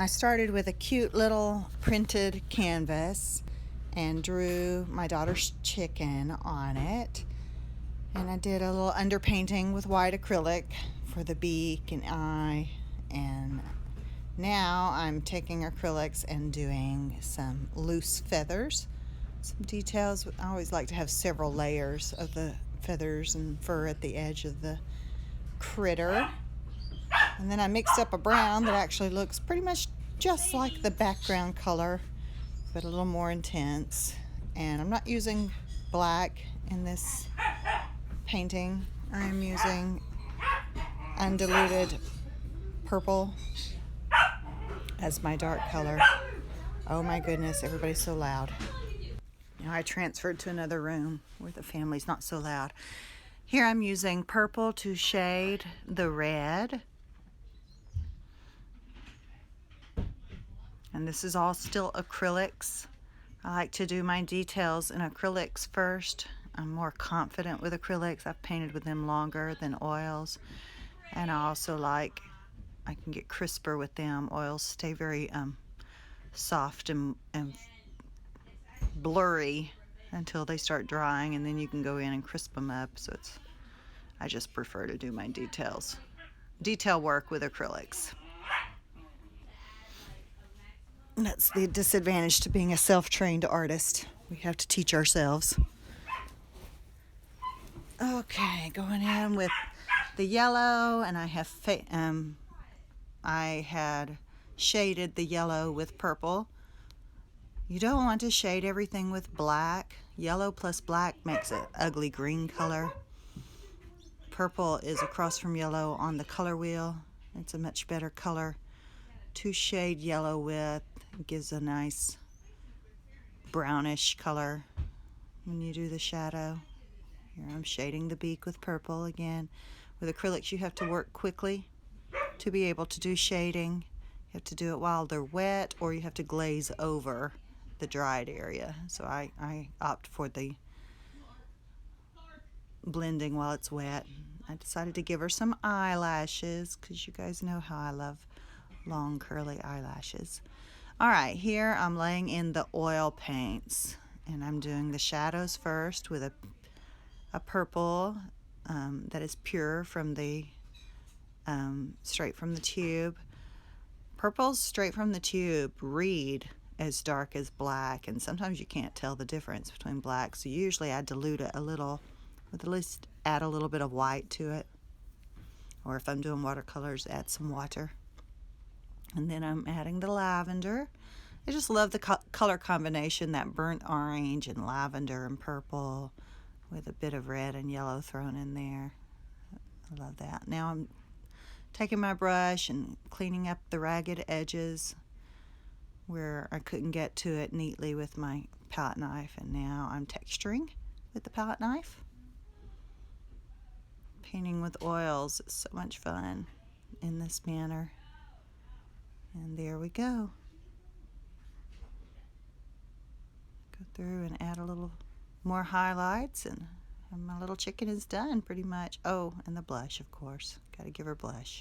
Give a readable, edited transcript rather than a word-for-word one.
I started with a cute little printed canvas and drew my daughter's chicken on it. And I did a little underpainting with white acrylic for the beak and eye. And now I'm taking acrylics and doing some loose feathers, some details. I always like to have several layers of the feathers and fur at the edge of the critter. And then I mixed up a brown that actually looks pretty much just like the background color, but a little more intense. And I'm not using black in this painting. I'm using undiluted purple as my dark color. Oh my goodness, everybody's so loud. Now I transferred to another room where the family's not so loud. Here I'm using purple to shade the red. And this is all still acrylics. I like to do my details in acrylics first. I'm more confident with acrylics. I've painted with them longer than oils. And I also I can get crisper with them. Oils stay very soft and blurry until they start drying, and then you can go in and crisp them up. So I just prefer to do my detail work with acrylics. That's the disadvantage to being a self-trained artist. We have to teach ourselves. Okay, going in with the yellow, and I had shaded the yellow with purple. You don't want to shade everything with black. Yellow plus black makes an ugly green color. Purple is across from yellow on the color wheel. It's a much better color to shade yellow with. It gives a nice brownish color when you do the shadow. Here I'm shading the beak with purple again. With acrylics you have to work quickly to be able to do shading. You have to do it while they're wet, or you have to glaze over the dried area. So I opt for the blending while it's wet. I decided to give her some eyelashes because you guys know how I love long curly eyelashes. Alright, here I'm laying in the oil paints, and I'm doing the shadows first with a purple that is pure from the straight from the tube. Purples straight from the tube read as dark as black, and sometimes you can't tell the difference between black, so usually I dilute it a little, with at least add a little bit of white to it, or if I'm doing watercolors, add some water. And then I'm adding the lavender. I just love the color combination, that burnt orange and lavender and purple with a bit of red and yellow thrown in there. I love that. Now I'm taking my brush and cleaning up the ragged edges where I couldn't get to it neatly with my palette knife, and now I'm texturing with the palette knife. Painting with oils is so much fun in this manner. And there we go. Go through and add a little more highlights, and my little chicken is done pretty much. Oh, and the blush, of course. Got to give her blush.